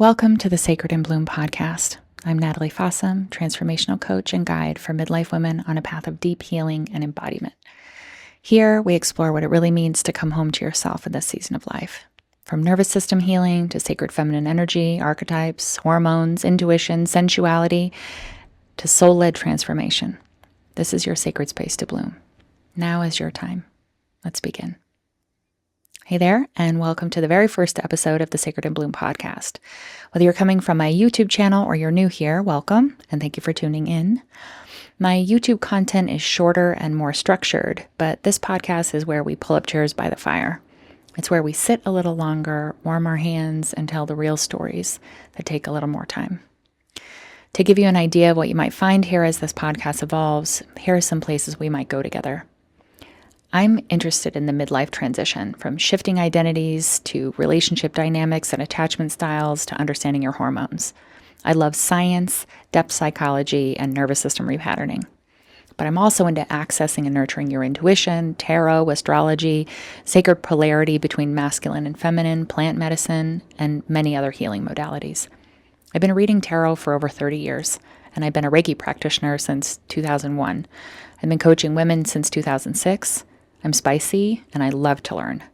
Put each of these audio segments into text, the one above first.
Welcome to the Sacred in Bloom podcast. I'm Natalie Fossum, transformational coach and guide for midlife women on a path of deep healing and embodiment. Here, we explore what it really means to come home to yourself in this season of life. From nervous system healing to sacred feminine energy, archetypes, hormones, intuition, sensuality, to soul-led transformation. This is your sacred space to bloom. Now is your time. Let's begin. Hey there, and welcome to the very first episode of the Sacred in Bloom podcast. Whether you're coming from my YouTube channel or you're new here, welcome, and thank you for tuning in. My YouTube content is shorter and more structured, but this podcast is where we pull up chairs by the fire. It's where we sit a little longer, warm our hands, and tell the real stories that take a little more time. To give you an idea of what you might find here as this podcast evolves, here are some places we might go together. I'm interested in the midlife transition, from shifting identities to relationship dynamics and attachment styles to understanding your hormones. I love science, depth psychology, and nervous system repatterning. But I'm also into accessing and nurturing your intuition, tarot, astrology, sacred polarity between masculine and feminine, plant medicine, and many other healing modalities. I've been reading tarot for over 30 years, and I've been a Reiki practitioner since 2001. I've been coaching women since 2006. I'm spicy, and I love to learn.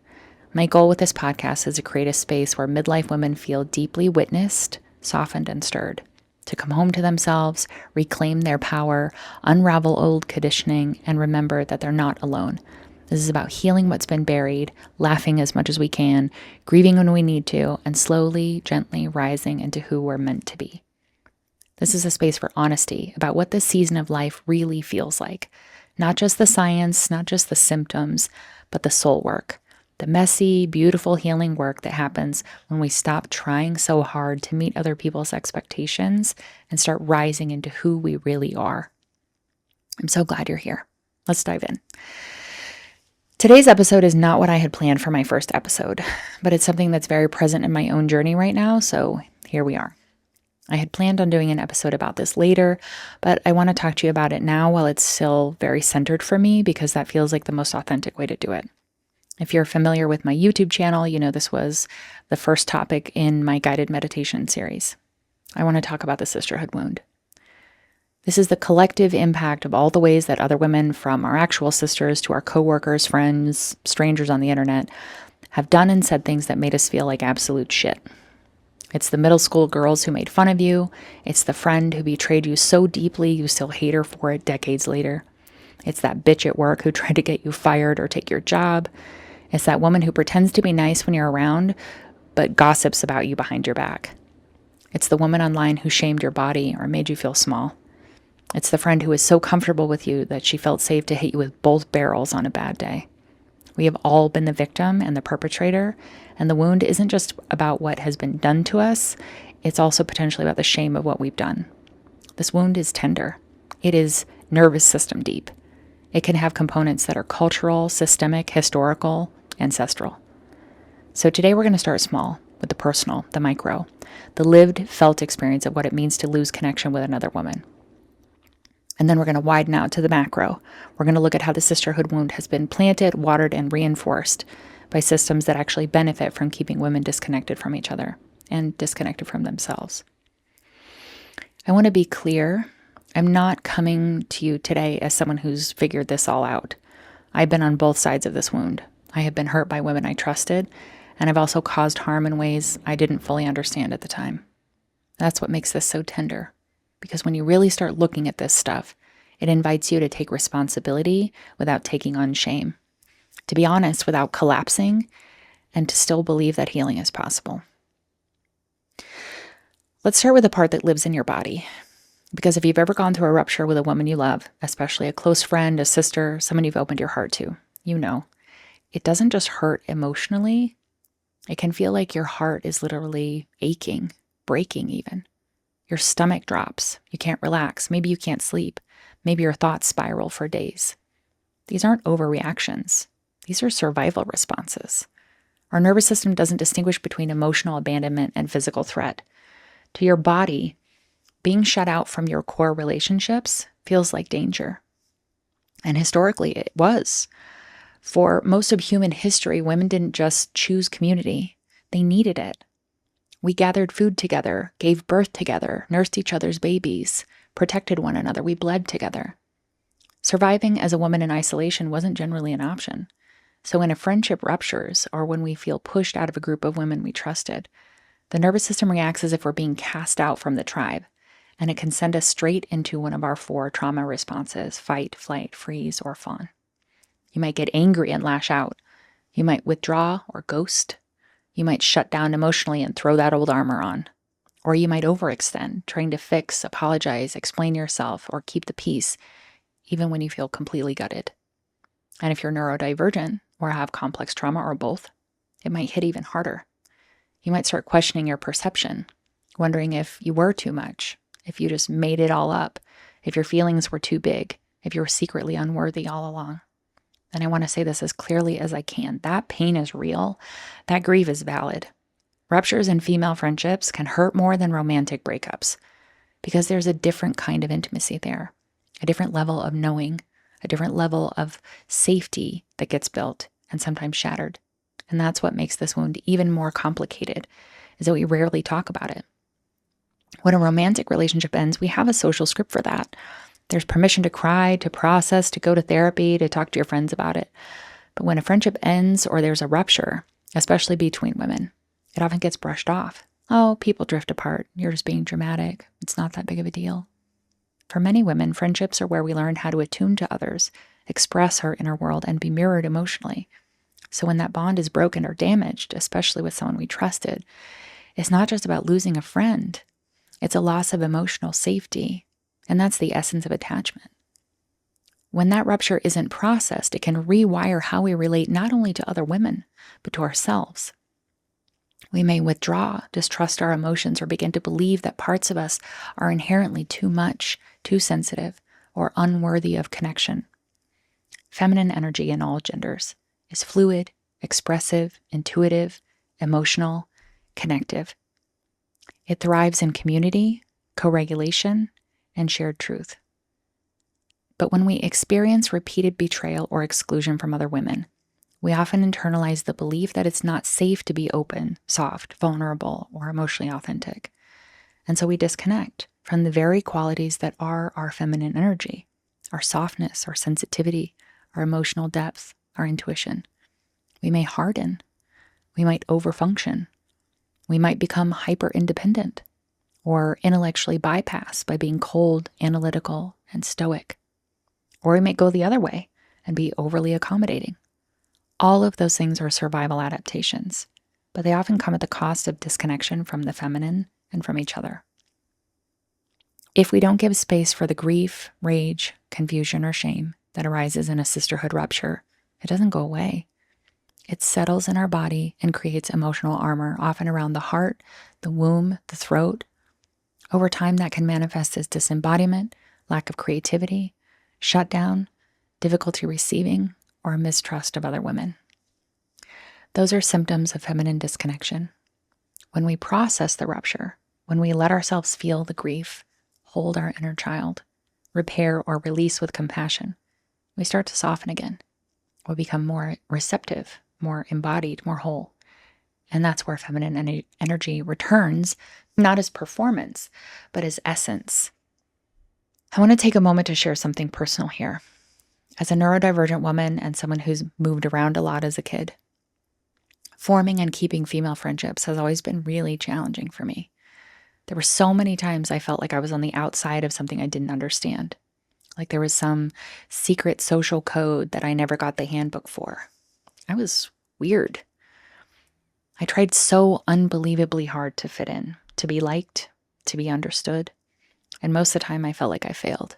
My goal with this podcast is to create a space where midlife women feel deeply witnessed, softened, and stirred, to come home to themselves, reclaim their power, unravel old conditioning, and remember that they're not alone. This is about healing what's been buried, laughing as much as we can, grieving when we need to, and slowly, gently rising into who we're meant to be. This is a space for honesty about what this season of life really feels like. Not just the science, not just the symptoms, but the soul work. The messy, beautiful healing work that happens when we stop trying so hard to meet other people's expectations and start rising into who we really are. I'm so glad you're here. Let's dive in. Today's episode is not what I had planned for my first episode, but it's something that's very present in my own journey right now, so here we are. I had planned on doing an episode about this later, but I want to talk to you about it now while it's still very centered for me because that feels like the most authentic way to do it. If you're familiar with my YouTube channel, you know this was the first topic in my guided meditation series. I want to talk about the Sisterhood Wound. This is the collective impact of all the ways that other women, from our actual sisters to our coworkers, friends, strangers on the internet, have done and said things that made us feel like absolute shit. It's the middle school girls who made fun of you. It's the friend who betrayed you so deeply you still hate her for it decades later. It's that bitch at work who tried to get you fired or take your job. It's that woman who pretends to be nice when you're around, but gossips about you behind your back. It's the woman online who shamed your body or made you feel small. It's the friend who is so comfortable with you that she felt safe to hit you with both barrels on a bad day. We have all been the victim and the perpetrator, and the wound isn't just about what has been done to us, it's also potentially about the shame of what we've done. This wound is tender. It is nervous system deep. It can have components that are cultural, systemic, historical, ancestral. So today we're going to start small, with the personal, the micro, the lived, felt experience of what it means to lose connection with another woman. And then we're going to widen out to the macro. We're going to look at how the sisterhood wound has been planted, watered, and reinforced by systems that actually benefit from keeping women disconnected from each other and disconnected from themselves. I want to be clear. I'm not coming to you today as someone who's figured this all out. I've been on both sides of this wound. I have been hurt by women I trusted, and I've also caused harm in ways I didn't fully understand at the time. That's what makes this so tender. Because when you really start looking at this stuff, it invites you to take responsibility without taking on shame, to be honest without collapsing, and to still believe that healing is possible. Let's start with the part that lives in your body. Because if you've ever gone through a rupture with a woman you love, especially a close friend, a sister, someone you've opened your heart to, you know, it doesn't just hurt emotionally. It can feel like your heart is literally aching, breaking even. Your stomach drops. You can't relax. Maybe you can't sleep. Maybe your thoughts spiral for days. These aren't overreactions. These are survival responses. Our nervous system doesn't distinguish between emotional abandonment and physical threat. To your body, being shut out from your core relationships feels like danger. And historically, it was. For most of human history, women didn't just choose community. They needed it. We gathered food together, gave birth together, nursed each other's babies, protected one another. We bled together. Surviving as a woman in isolation wasn't generally an option. So when a friendship ruptures or when we feel pushed out of a group of women we trusted, the nervous system reacts as if we're being cast out from the tribe, and it can send us straight into one of our 4 trauma responses: fight, flight, freeze, or fawn. You might get angry and lash out. You might withdraw or ghost. You might shut down emotionally and throw that old armor on. Or you might overextend, trying to fix, apologize, explain yourself, or keep the peace, even when you feel completely gutted. And if you're neurodivergent or have complex trauma or both, it might hit even harder. You might start questioning your perception, wondering if you were too much, if you just made it all up, if your feelings were too big, if you were secretly unworthy all along. And I want to say this as clearly as I can. That pain is real. That grief is valid. Ruptures in female friendships can hurt more than romantic breakups because there's a different kind of intimacy there, a different level of knowing, a different level of safety that gets built and sometimes shattered. And that's what makes this wound even more complicated, is that we rarely talk about it. When a romantic relationship ends, we have a social script for that. There's permission to cry, to process, to go to therapy, to talk to your friends about it. But when a friendship ends or there's a rupture, especially between women, it often gets brushed off. Oh, people drift apart. You're just being dramatic. It's not that big of a deal. For many women, friendships are where we learn how to attune to others, express our inner world, and be mirrored emotionally. So when that bond is broken or damaged, especially with someone we trusted, it's not just about losing a friend. It's a loss of emotional safety. And that's the essence of attachment. When that rupture isn't processed, it can rewire how we relate not only to other women, but to ourselves. We may withdraw, distrust our emotions, or begin to believe that parts of us are inherently too much, too sensitive, or unworthy of connection. Feminine energy in all genders is fluid, expressive, intuitive, emotional, connective. It thrives in community, co-regulation, and shared truth. But when we experience repeated betrayal or exclusion from other women, we often internalize the belief that it's not safe to be open, soft, vulnerable, or emotionally authentic. And so we disconnect from the very qualities that are our feminine energy, our softness, our sensitivity, our emotional depth, our intuition. We may harden. We might overfunction. We might become hyper-independent or intellectually bypass by being cold, analytical, and stoic. Or we might go the other way and be overly accommodating. All of those things are survival adaptations, but they often come at the cost of disconnection from the feminine and from each other. If we don't give space for the grief, rage, confusion, or shame that arises in a sisterhood rupture, it doesn't go away. It settles in our body and creates emotional armor, often around the heart, the womb, the throat. Over time, that can manifest as disembodiment, lack of creativity, shutdown, difficulty receiving, or mistrust of other women. Those are symptoms of feminine disconnection. When we process the rupture, when we let ourselves feel the grief, hold our inner child, repair or release with compassion, we start to soften again. We become more receptive, more embodied, more whole. And that's where feminine energy returns, not as performance, but as essence. I want to take a moment to share something personal here. As a neurodivergent woman and someone who's moved around a lot as a kid, forming and keeping female friendships has always been really challenging for me. There were so many times I felt like I was on the outside of something I didn't understand. Like there was some secret social code that I never got the handbook for. I was weird. I tried so unbelievably hard to fit in, to be liked, to be understood. And most of the time I felt like I failed.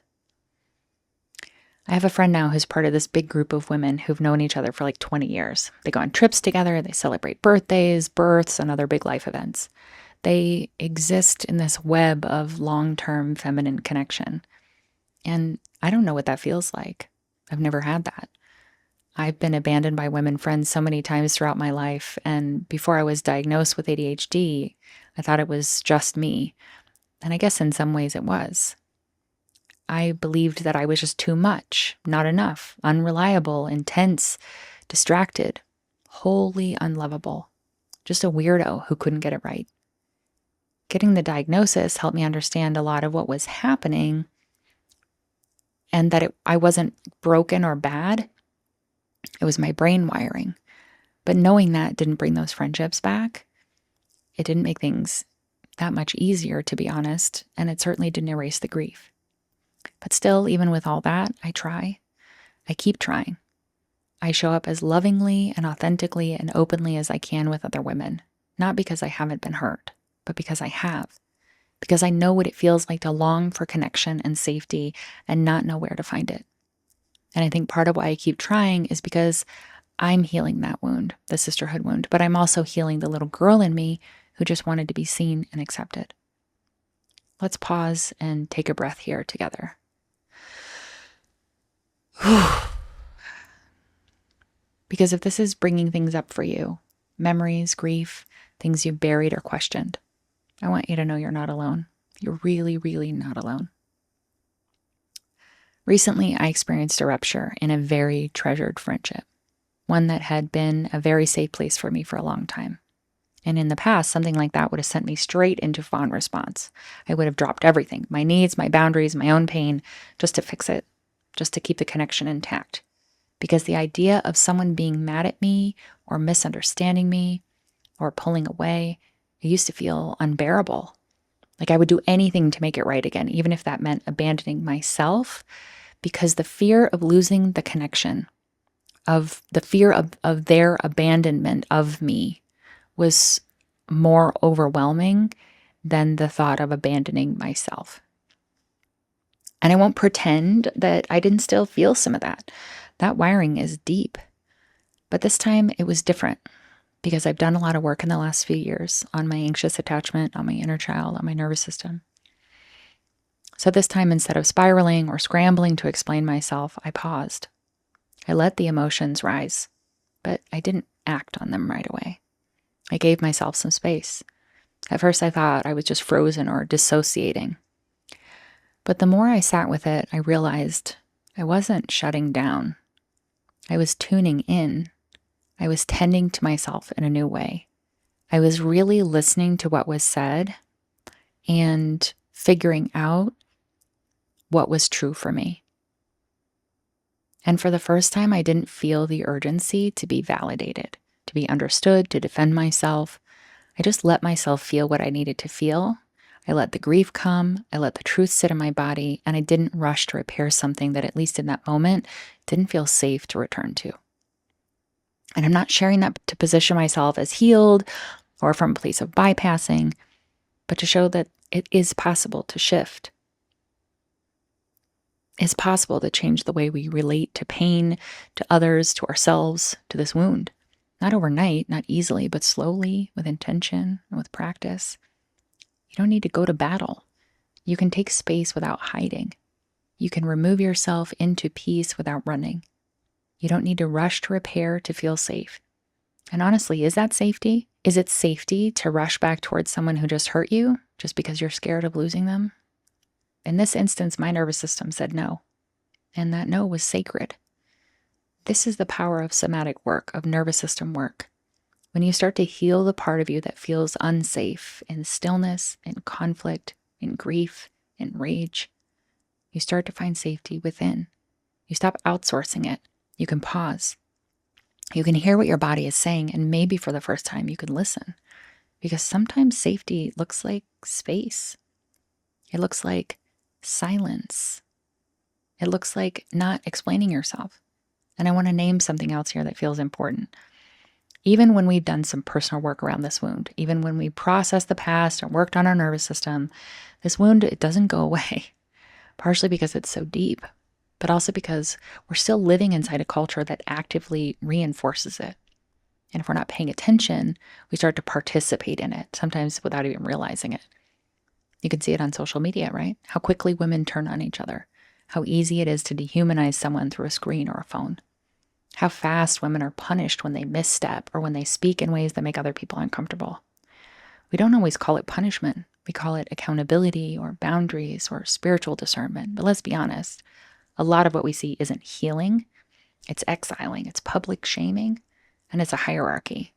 I have a friend now who's part of this big group of women who've known each other for like 20 years. They go on trips together, they celebrate birthdays, births, and other big life events. They exist in this web of long-term feminine connection. And I don't know what that feels like. I've never had that. I've been abandoned by women friends so many times throughout my life. And before I was diagnosed with ADHD, I thought it was just me. And I guess in some ways it was. I believed that I was just too much, not enough, unreliable, intense, distracted, wholly unlovable. Just a weirdo who couldn't get it right. Getting the diagnosis helped me understand a lot of what was happening, and that I wasn't broken or bad. It was my brain wiring. But knowing that didn't bring those friendships back. It didn't make things that much easier, to be honest, and it certainly didn't erase the grief. But still, even with all that, I try. I keep trying. I show up as lovingly and authentically and openly as I can with other women, not because I haven't been hurt, but because I have. Because I know what it feels like to long for connection and safety and not know where to find it. And I think part of why I keep trying is because I'm healing that wound, the sisterhood wound, but I'm also healing the little girl in me who just wanted to be seen and accepted. Let's pause and take a breath here together. Because if this is bringing things up for you, memories, grief, things you buried or questioned, I want you to know you're not alone. You're really, really not alone. Recently, I experienced a rupture in a very treasured friendship, one that had been a very safe place for me for a long time. And in the past, something like that would have sent me straight into fawn response. I would have dropped everything, my needs, my boundaries, my own pain, just to fix it, just to keep the connection intact. Because the idea of someone being mad at me or misunderstanding me or pulling away, it used to feel unbearable. Like I would do anything to make it right again, even if that meant abandoning myself, because the fear of losing the connection, of the fear of their abandonment of me was more overwhelming than the thought of abandoning myself. And I won't pretend that I didn't still feel some of that. That wiring is deep. But this time it was different because I've done a lot of work in the last few years on my anxious attachment, on my inner child, on my nervous system. So this time, instead of spiraling or scrambling to explain myself, I paused. I let the emotions rise, but I didn't act on them right away. I gave myself some space. At first, I thought I was just frozen or dissociating. But the more I sat with it, I realized I wasn't shutting down. I was tuning in. I was tending to myself in a new way. I was really listening to what was said and figuring out what was true for me. And for the first time, I didn't feel the urgency to be validated, to be understood, to defend myself. I just let myself feel what I needed to feel. I let the grief come. I let the truth sit in my body, and I didn't rush to repair something that, at least in that moment, didn't feel safe to return to. And I'm not sharing that to position myself as healed or from a place of bypassing, but to show that it is possible to shift. It's possible to change the way we relate to pain, to others, to ourselves, to this wound. Not overnight, not easily, but slowly, with intention and with practice. You don't need to go to battle. You can take space without hiding. You can remove yourself into peace without running. You don't need to rush to repair to feel safe. And honestly, is that safety? Is it safety to rush back towards someone who just hurt you just because you're scared of losing them? In this instance, my nervous system said no. And that no was sacred. This is the power of somatic work, of nervous system work. When you start to heal the part of you that feels unsafe in stillness, in conflict, in grief, in rage, you start to find safety within. You stop outsourcing it. You can pause. You can hear what your body is saying, and maybe for the first time you can listen. Because sometimes safety looks like space. It looks like silence. It looks like not explaining yourself. And I want to name something else here that feels important. Even when we've done some personal work around this wound, even when we processed the past and worked on our nervous system, this wound, it doesn't go away. Partially because it's so deep, but also because we're still living inside a culture that actively reinforces it. And if we're not paying attention, we start to participate in it, sometimes without even realizing it. You can see it on social media, right? How quickly women turn on each other. How easy it is to dehumanize someone through a screen or a phone. How fast women are punished when they misstep or when they speak in ways that make other people uncomfortable. We don't always call it punishment. We call it accountability or boundaries or spiritual discernment. But let's be honest, a lot of what we see isn't healing. It's exiling, it's public shaming, and it's a hierarchy.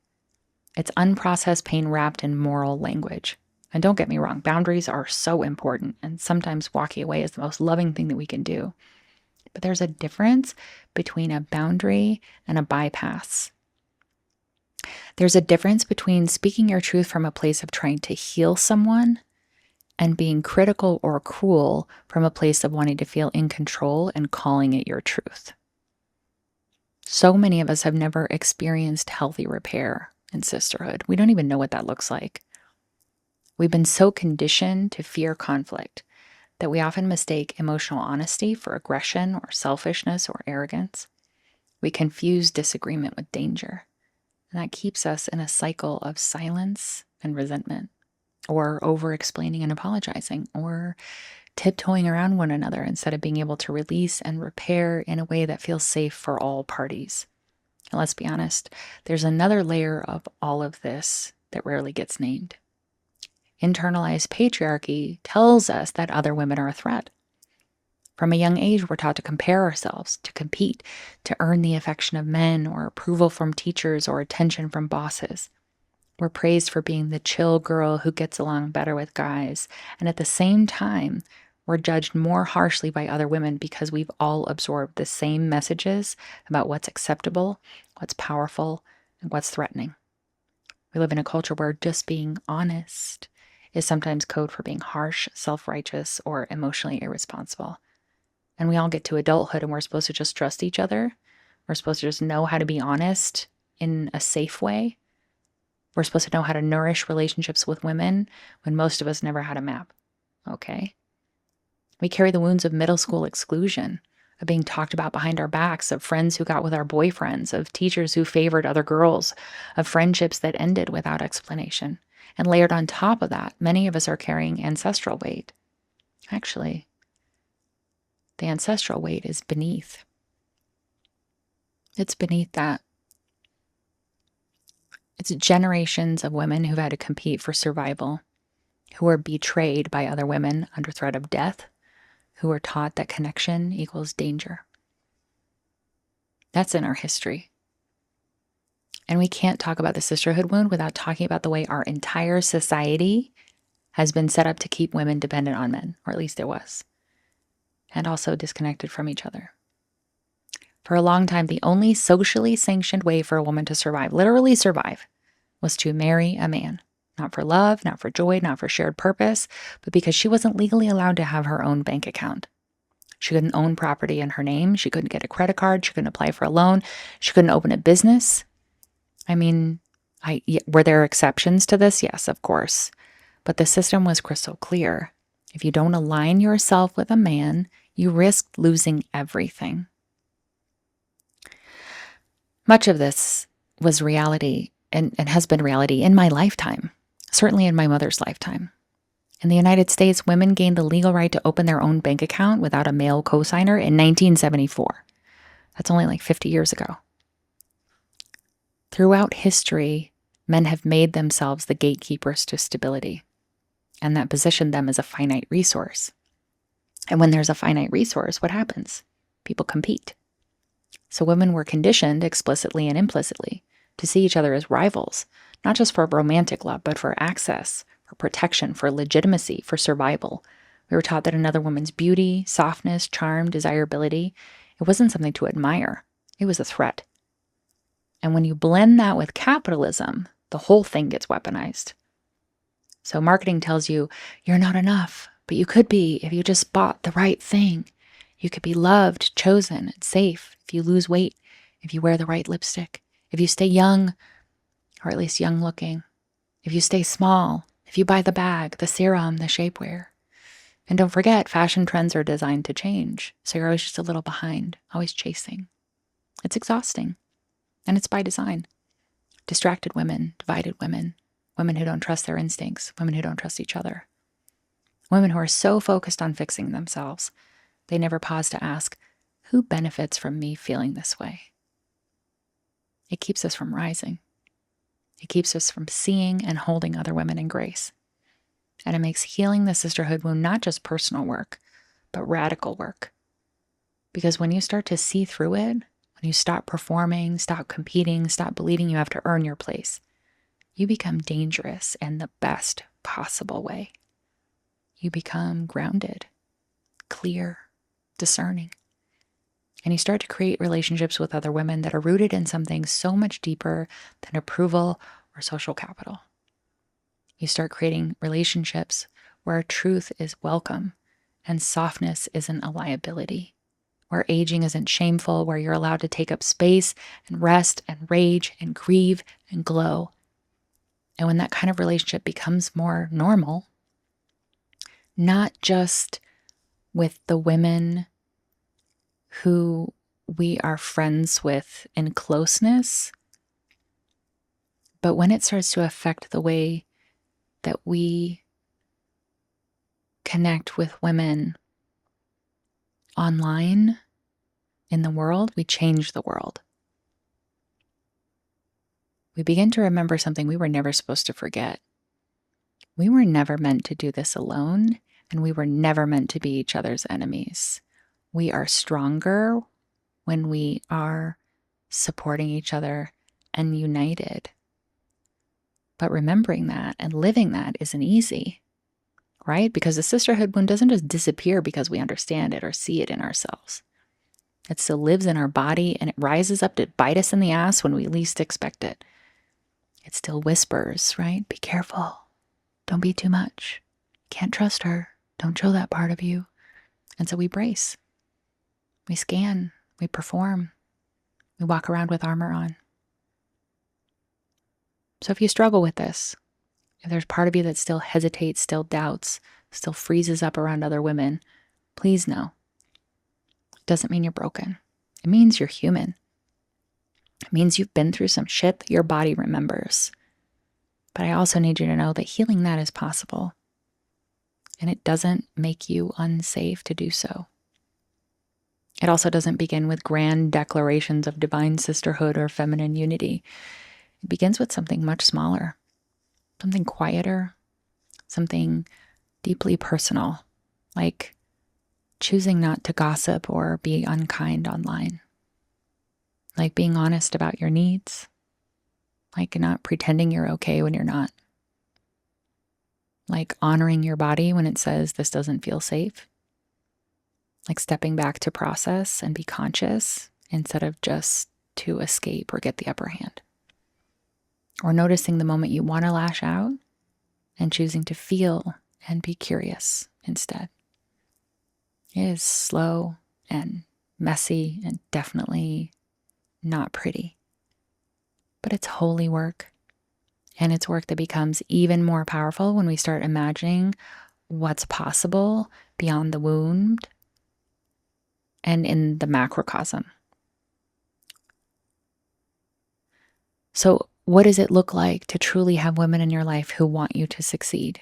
It's unprocessed pain wrapped in moral language. And don't get me wrong, boundaries are so important, and sometimes walking away is the most loving thing that we can do. But there's a difference between a boundary and a bypass. There's a difference between speaking your truth from a place of trying to heal someone and being critical or cruel from a place of wanting to feel in control and calling it your truth. So many of us have never experienced healthy repair in sisterhood. We don't even know what that looks like. We've been so conditioned to fear conflict that we often mistake emotional honesty for aggression or selfishness or arrogance. We confuse disagreement with danger, and that keeps us in a cycle of silence and resentment, or over-explaining and apologizing, or tiptoeing around one another instead of being able to release and repair in a way that feels safe for all parties. And let's be honest, there's another layer of all of this that rarely gets named. Internalized patriarchy tells us that other women are a threat. From a young age, we're taught to compare ourselves, to compete, to earn the affection of men or approval from teachers or attention from bosses. We're praised for being the chill girl who gets along better with guys. And at the same time, we're judged more harshly by other women because we've all absorbed the same messages about what's acceptable, what's powerful, and what's threatening. We live in a culture where just being honest is sometimes code for being harsh, self-righteous, or emotionally irresponsible. And we all get to adulthood and we're supposed to just trust each other. We're supposed to just know how to be honest in a safe way. We're supposed to know how to nourish relationships with women when most of us never had a map. Okay? We carry the wounds of middle school exclusion, of being talked about behind our backs, of friends who got with our boyfriends, of teachers who favored other girls, of friendships that ended without explanation. And layered on top of that, many of us are carrying ancestral weight. Actually, the ancestral weight is beneath. It's beneath that. It's generations of women who've had to compete for survival, who are betrayed by other women under threat of death, who are taught that connection equals danger. That's in our history. And we can't talk about the sisterhood wound without talking about the way our entire society has been set up to keep women dependent on men, or at least it was, and also disconnected from each other. For a long time, the only socially sanctioned way for a woman to survive, literally survive, was to marry a man. Not for love, not for joy, not for shared purpose, but because she wasn't legally allowed to have her own bank account. She couldn't own property in her name. She couldn't get a credit card. She couldn't apply for a loan. She couldn't open a business. I mean, were there exceptions to this? Yes, of course. But the system was crystal clear. If you don't align yourself with a man, you risk losing everything. Much of this was reality and has been reality in my lifetime, certainly in my mother's lifetime. In the United States, women gained the legal right to open their own bank account without a male cosigner in 1974. That's only like 50 years ago. Throughout history, men have made themselves the gatekeepers to stability, and that positioned them as a finite resource. And when there's a finite resource, what happens? People compete. So women were conditioned explicitly and implicitly to see each other as rivals, not just for romantic love, but for access, for protection, for legitimacy, for survival. We were taught that another woman's beauty, softness, charm, desirability, it wasn't something to admire. It was a threat. And when you blend that with capitalism, the whole thing gets weaponized. So marketing tells you you're not enough, but you could be if you just bought the right thing. You could be loved, chosen, and safe if you lose weight, if you wear the right lipstick, if you stay young, or at least young looking, if you stay small, if you buy the bag, the serum, the shapewear. And don't forget, fashion trends are designed to change, so you're always just a little behind, always chasing. It's exhausting, and it's by design. Distracted women, divided women, women who don't trust their instincts, women who don't trust each other. Women who are so focused on fixing themselves, they never pause to ask, who benefits from me feeling this way? It keeps us from rising. It keeps us from seeing and holding other women in grace. And it makes healing the sisterhood wound not just personal work, but radical work. Because when you start to see through it, when you stop performing, stop competing, stop believing you have to earn your place, you become dangerous in the best possible way. You become grounded, clear, discerning. And you start to create relationships with other women that are rooted in something so much deeper than approval or social capital. You start creating relationships where truth is welcome and softness isn't a liability, where aging isn't shameful, where you're allowed to take up space and rest and rage and grieve and glow. And when that kind of relationship becomes more normal, not just with the women who we are friends with in closeness, but when it starts to affect the way that we connect with women online in the world, we change the world. We begin to remember something we were never supposed to forget. We were never meant to do this alone, and we were never meant to be each other's enemies. We are stronger when we are supporting each other and united. But remembering that and living that isn't easy, right? Because the sisterhood wound doesn't just disappear because we understand it or see it in ourselves. It still lives in our body, and it rises up to bite us in the ass when we least expect it. It still whispers, right? Be careful. Don't be too much. Can't trust her. Don't show that part of you. And so we brace. We scan. We perform. We walk around with armor on. So if you struggle with this, if there's part of you that still hesitates, still doubts, still freezes up around other women, please know. It doesn't mean you're broken. It means you're human. It means you've been through some shit that your body remembers. But I also need you to know that healing that is possible. And it doesn't make you unsafe to do so. It also doesn't begin with grand declarations of divine sisterhood or feminine unity. It begins with something much smaller, something quieter, something deeply personal, like choosing not to gossip or be unkind online, like being honest about your needs, like not pretending you're okay when you're not, like honoring your body when it says this doesn't feel safe, like stepping back to process and be conscious instead of just to escape or get the upper hand, or noticing the moment you want to lash out and choosing to feel and be curious instead. It is slow and messy and definitely not pretty, but it's holy work. And it's work that becomes even more powerful when we start imagining what's possible beyond the wound and in the macrocosm. So what does it look like to truly have women in your life who want you to succeed?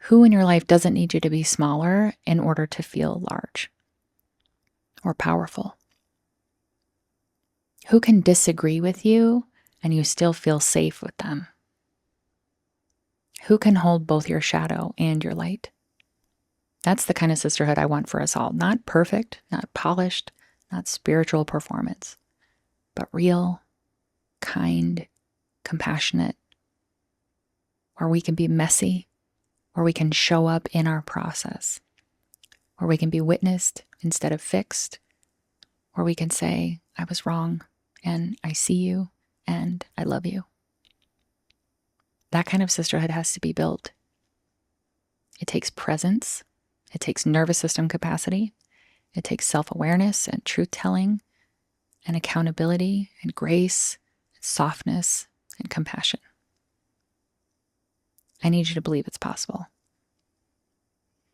Who in your life doesn't need you to be smaller in order to feel large or powerful? Who can disagree with you and you still feel safe with them? Who can hold both your shadow and your light? That's the kind of sisterhood I want for us all. Not perfect, not polished, not spiritual performance, but real, kind, compassionate, where we can be messy, where we can show up in our process, where we can be witnessed instead of fixed, where we can say, I was wrong, and I see you, and I love you. That kind of sisterhood has to be built. It takes presence. It takes nervous system capacity. It takes self-awareness and truth-telling and accountability and grace and softness and compassion. I need you to believe it's possible.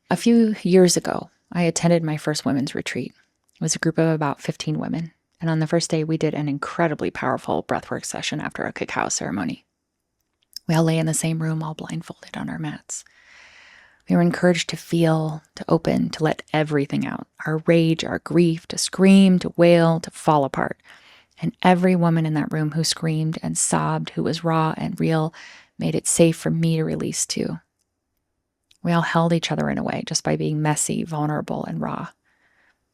A few years ago, I attended my first women's retreat. It was a group of about 15 women. And on the first day, we did an incredibly powerful breathwork session after a cacao ceremony. We all lay in the same room, all blindfolded on our mats. We were encouraged to feel, to open, to let everything out. Our rage, our grief, to scream, to wail, to fall apart. And every woman in that room who screamed and sobbed, who was raw and real, made it safe for me to release too. We all held each other in a way just by being messy, vulnerable, and raw.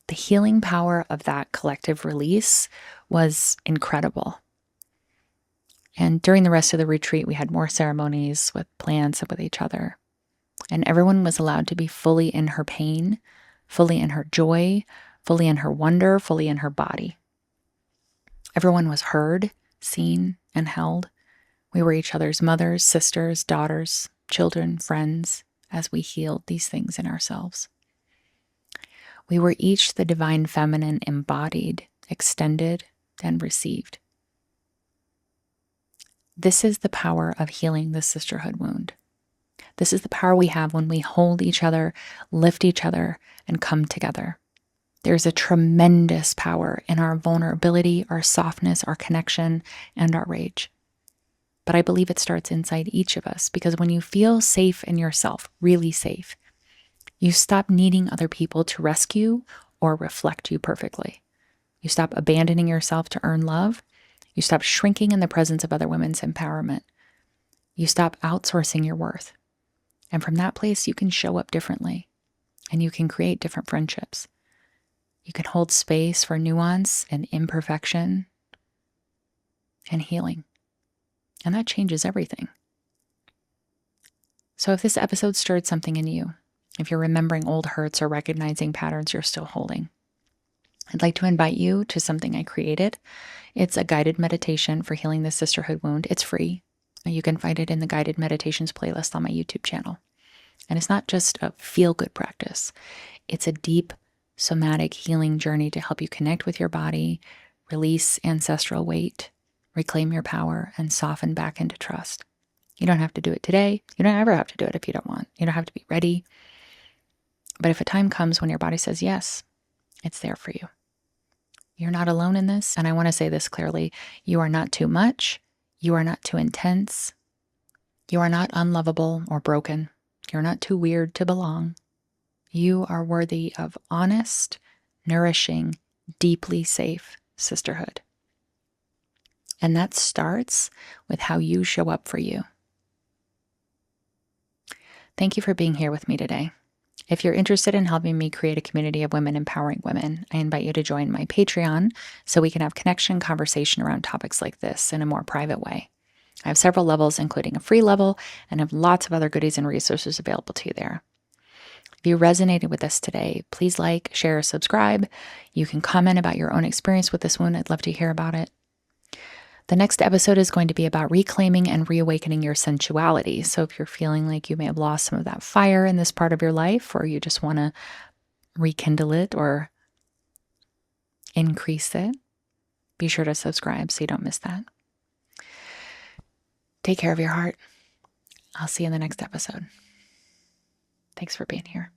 The healing power of that collective release was incredible. And during the rest of the retreat, we had more ceremonies with plants and with each other. And everyone was allowed to be fully in her pain, fully in her joy, fully in her wonder, fully in her body. Everyone was heard, seen, and held. We were each other's mothers, sisters, daughters, children, friends, as we healed these things in ourselves. We were each the divine feminine embodied, extended, and received. This is the power of healing the sisterhood wound. This is the power we have when we hold each other, lift each other, and come together. There's a tremendous power in our vulnerability, our softness, our connection, and our rage. But I believe it starts inside each of us, because when you feel safe in yourself, really safe, you stop needing other people to rescue or reflect you perfectly. You stop abandoning yourself to earn love. You stop shrinking in the presence of other women's empowerment. You stop outsourcing your worth. And from that place, you can show up differently, and you can create different friendships. You can hold space for nuance and imperfection and healing. And that changes everything. So if this episode stirred something in you, if you're remembering old hurts or recognizing patterns you're still holding, I'd like to invite you to something I created. It's a guided meditation for healing the sisterhood wound. It's free. You can find it in the guided meditations playlist on my YouTube channel. And it's not just a feel-good practice. It's a deep somatic healing journey to help you connect with your body, release ancestral weight, reclaim your power, and soften back into trust. You don't have to do it today. You don't ever have to do it if you don't want. You don't have to be ready. But if a time comes when your body says yes, it's there for you. You're not alone in this. And I want to say this clearly. You are not too much. You are not too intense. You are not unlovable or broken. You're not too weird to belong. You are worthy of honest, nourishing, deeply safe sisterhood. And that starts with how you show up for you. Thank you for being here with me today. If you're interested in helping me create a community of women empowering women, I invite you to join my Patreon so we can have connection, conversation around topics like this in a more private way. I have several levels, including a free level, and have lots of other goodies and resources available to you there. If you resonated with this today, please like, share, subscribe. You can comment about your own experience with this wound. I'd love to hear about it. The next episode is going to be about reclaiming and reawakening your sensuality. So if you're feeling like you may have lost some of that fire in this part of your life, or you just want to rekindle it or increase it, be sure to subscribe so you don't miss that. Take care of your heart. I'll see you in the next episode. Thanks for being here.